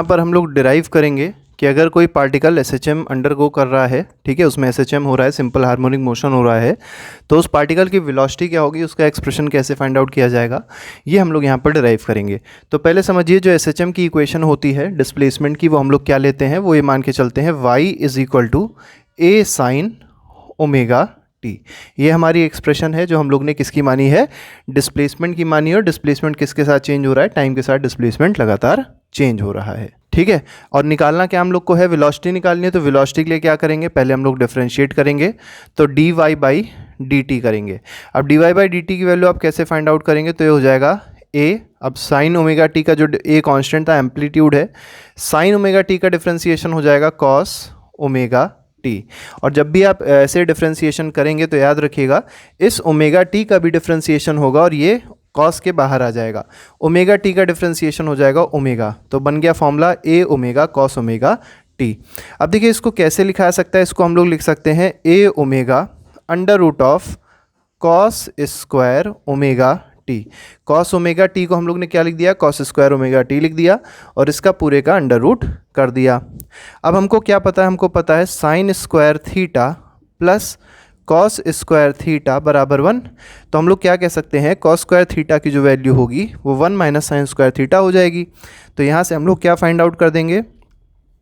यहाँ पर हम लोग डिराइव करेंगे कि अगर कोई पार्टिकल SHM अंडरगो कर रहा है, ठीक है, उसमें SHM हो रहा है, सिंपल हार्मोनिक मोशन हो रहा है, तो उस पार्टिकल की वेलोसिटी क्या होगी, उसका एक्सप्रेशन कैसे फाइंड आउट किया जाएगा, ये हम लोग यहाँ पर डिराइव करेंगे। तो पहले समझिए जो SHM की इक्वेशन होती है डिस्प्लेसमेंट की, वो हम लोग क्या लेते हैं, वो ये मान के चलते हैं y = a sin omega T. ये हमारी एक्सप्रेशन है जो हम लोग ने किसकी मानी है, डिस्प्लेसमेंट की मानी है। और डिस्प्लेसमेंट किसके साथ चेंज हो रहा है, टाइम के साथ डिस्प्लेसमेंट लगातार चेंज हो रहा है, ठीक है। और निकालना क्या हम लोग को है, वेलोसिटी निकालनी है। तो वेलोसिटी के लिए क्या करेंगे, पहले हम लोग डिफरेंशिएट करेंगे, तो dy/dt करेंगे। अब dy/dt की वैल्यू आप कैसे फाइंड आउट करेंगे, तो ये हो जाएगा a। अब साइन ओमेगा टी का जो a कांस्टेंट था, एम्पलीट्यूड है, साइन ओमेगा टी का डिफरेंशिएशन हो जाएगा कॉस ओमेगा टी। और जब भी आप ऐसे डिफरेंशिएशन करेंगे तो याद रखिएगा इस ओमेगा टी का भी डिफरेंशिएशन होगा और ये कॉस के बाहर आ जाएगा। ओमेगा टी का डिफरेंशिएशन हो जाएगा ओमेगा, तो बन गया formula a omega cos omega T. अब देखिए इसको कैसे लिखा जा सकता है, इसको हम लोग लिख सकते हैं a omega √of cos square omega T. Cos omega T को हम लोग ने क्या लिख दिया, कॉस स्क्वायर ओमेगा टी लिख दिया और इसका पूरे का √ कर दिया। अब हमको क्या पता है, हमको पता है sine square theta plus cos square theta बराबर 1। तो हम लोग क्या कह सकते हैं, कॉस स्क्वायर थीटा की जो वैल्यू होगी वो 1 - साइन स्क्वायर थीटा हो जाएगी। तो यहाँ से हम लोग क्या फाइंड आउट कर देंगे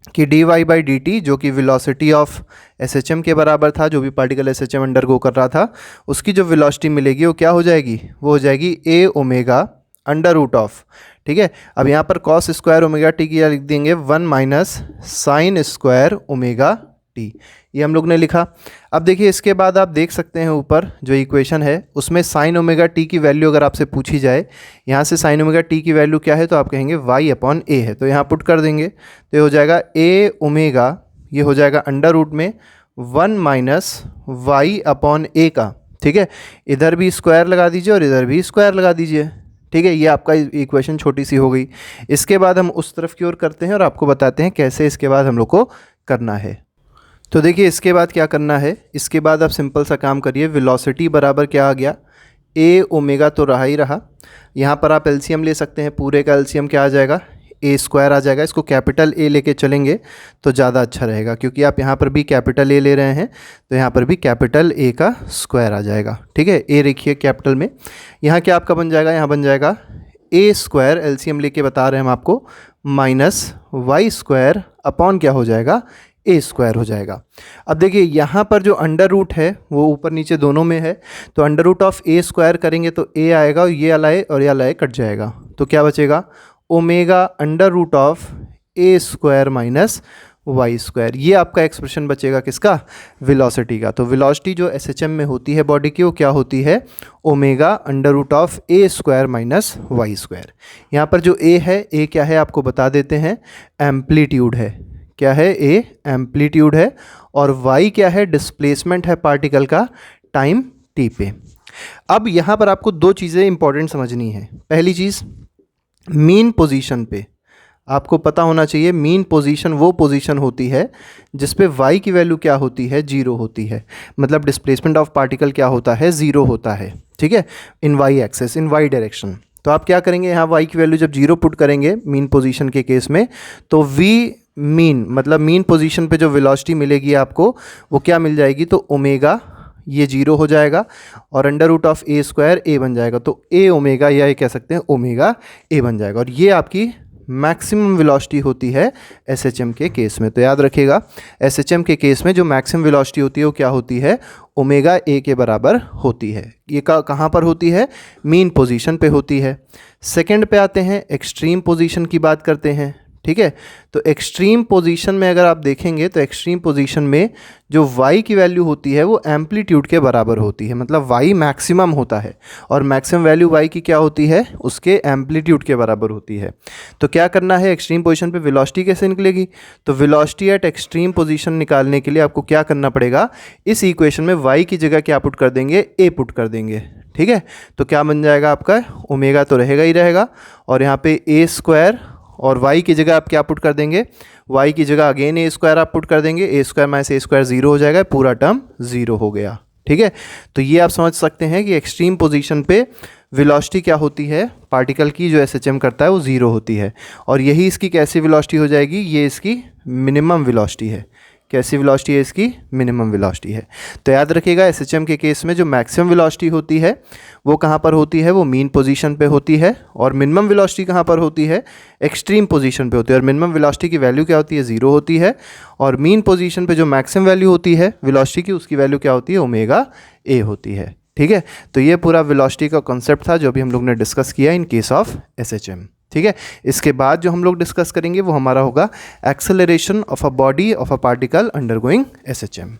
कि dy/dt जो कि वेलोसिटी ऑफ SHM के बराबर था, जो भी पार्टिकल SHM अंडरगो कर रहा था उसकी जो वेलोसिटी मिलेगी वो क्या हो जाएगी, वो हो जाएगी a ओमेगा √ऑफ, ठीक है। अब यहाँ पर कॉस स्क्वायर ओमेगा टी की लिख देंगे 1 - साइन स्क्वायर ओमेगा टी, ये हम लोग ने लिखा। अब देखिए इसके बाद आप देख सकते हैं ऊपर जो इक्वेशन है उसमें साइन ओमेगा टी की वैल्यू अगर आपसे पूछी जाए, यहाँ से साइन ओमेगा टी की वैल्यू क्या है, तो आप कहेंगे y/a है, तो यहाँ पुट कर देंगे तो ये हो जाएगा a ओमेगा, ये हो जाएगा √ में 1 - y/a का, ठीक है। इधर भी स्क्वायर लगा दीजिए और इधर भी स्क्वायर लगा दीजिए, ठीक है। ये आपका इक्वेशन छोटी सी हो गई। इसके बाद हम उस तरफ की ओर करते हैं और आपको बताते हैं कैसे इसके बाद हम लोग को करना है। तो देखिए इसके बाद क्या करना है, इसके बाद आप सिंपल सा काम करिए, वेलोसिटी बराबर क्या आ गया, a ओमेगा तो रहा ही रहा। यहाँ पर आप एलसीएम ले सकते हैं, पूरे का एलसीएम क्या आ जाएगा, a² आ जाएगा। इसको कैपिटल A लेके चलेंगे तो ज़्यादा अच्छा रहेगा, क्योंकि आप यहाँ पर भी कैपिटल A ले रहे हैं तो यहाँ पर भी कैपिटल A का स्क्वायर आ जाएगा, ठीक है। a रखिए कैपिटल में, यहाँ क्या आपका बन जाएगा, यहाँ बन जाएगा a², एलसीएम लेके बता रहे हैं हम आपको, -y² अपॉन क्या हो जाएगा, a² हो जाएगा। अब देखिए यहाँ पर जो √ है वो ऊपर नीचे दोनों में है, तो √ a² करेंगे तो a आएगा और ये अलाए और ये अलाए कट जाएगा, तो क्या बचेगा, ओमेगा √a² - y²। ये आपका एक्सप्रेशन बचेगा किसका, वेलोसिटी का। तो वेलोसिटी जो SHM में होती है बॉडी की वो क्या होती है, ओमेगा √a² - y²। यहाँ पर जो a है, a क्या है आपको बता देते हैं, एम्पलीट्यूड है। क्या है, a एम्पलीट्यूड है, और y क्या है, डिस्प्लेसमेंट है पार्टिकल का टाइम t पे। अब यहाँ पर आपको दो चीज़ें इंपॉर्टेंट समझनी है। पहली चीज़, मीन पोजीशन पे आपको पता होना चाहिए, मीन पोजीशन वो पोजीशन होती है जिस पे y की वैल्यू क्या होती है, 0 होती है। मतलब डिस्प्लेसमेंट ऑफ पार्टिकल क्या होता है, 0 होता है, ठीक है, इन y एक्सेस, इन y डायरेक्शन। तो आप क्या करेंगे, यहाँ y की वैल्यू जब 0 पुट करेंगे मीन पोजीशन के केस में, तो v मीन मतलब मीन पोजीशन पे जो वेलोसिटी मिलेगी आपको वो क्या मिल जाएगी, तो ओमेगा, ये 0 हो जाएगा और √a² a बन जाएगा, तो a ओमेगा, या ये कह सकते हैं ओमेगा a बन जाएगा। और ये आपकी मैक्सिमम वेलोसिटी होती है SHM के केस में। तो याद रखिएगा SHM के केस में जो मैक्सिमम वेलोसिटी होती है वो क्या होती है, ओमेगा a के बराबर होती है। ये कहाँ पर होती है, मीन पोजीशन पे होती है। सेकंड पे आते हैं, एक्सट्रीम पोजीशन की बात करते हैं, ठीक है। तो एक्सट्रीम पोजीशन में अगर आप देखेंगे तो एक्सट्रीम पोजीशन में जो y की वैल्यू होती है वो एम्पलीट्यूड के बराबर होती है, मतलब y मैक्सिमम होता है और मैक्सिमम वैल्यू y की क्या होती है, उसके एम्पलीट्यूड के बराबर होती है। तो क्या करना है, एक्सट्रीम पोजीशन पे वेलोसिटी कैसे निकलेगी, तो वेलोसिटी एट एक्सट्रीम पोजीशन निकालने के लिए आपको क्या करना पड़ेगा, इस इक्वेशन में y की जगह क्या पुट कर देंगे, a पुट कर देंगे, ठीक है। तो क्या बन जाएगा आपका, ओमेगा तो रहेगा ही रहेगा और यहाँ पे a² और y की जगह आप क्या पुट कर देंगे, y की जगह अगेन a² आप पुट कर देंगे, a² - a² 0 हो जाएगा, पूरा टर्म 0 हो गया, ठीक है। तो ये आप समझ सकते हैं कि एक्सट्रीम पोजीशन पे वेलोसिटी क्या होती है पार्टिकल की जो एसएचएम करता है वो ज़ीरो होती है, और यही इसकी कैसी वेलोसिटी हो जाएगी, ये इसकी मिनिमम वेलोसिटी है। कैसी वेलोसिटी है इसकी, मिनिमम वेलोसिटी है। तो याद रखिएगा एसएचएम के केस में जो मैक्सिमम वेलोसिटी होती है वो कहाँ पर होती है, वो मीन पोजीशन पे होती है, और मिनिमम वेलोसिटी कहाँ पर होती है, एक्सट्रीम पोजीशन पे होती है। और मिनिमम वेलोसिटी की वैल्यू क्या होती है, ज़ीरो होती है, और मीन पोजीशन पे जो मैक्सिमम वैल्यू होती है वेलोसिटी की, उसकी वैल्यू क्या होती है, ओमेगा ए होती है। ठीक है, तो ये पूरा वेलोसिटी का कॉन्सेप्ट था जो अभी हम लोग ने डिस्कस किया इन केस ऑफ एसएचएम। ठीक है, इसके बाद जो हम लोग डिस्कस करेंगे वो हमारा होगा acceleration of a body of a particle undergoing SHM.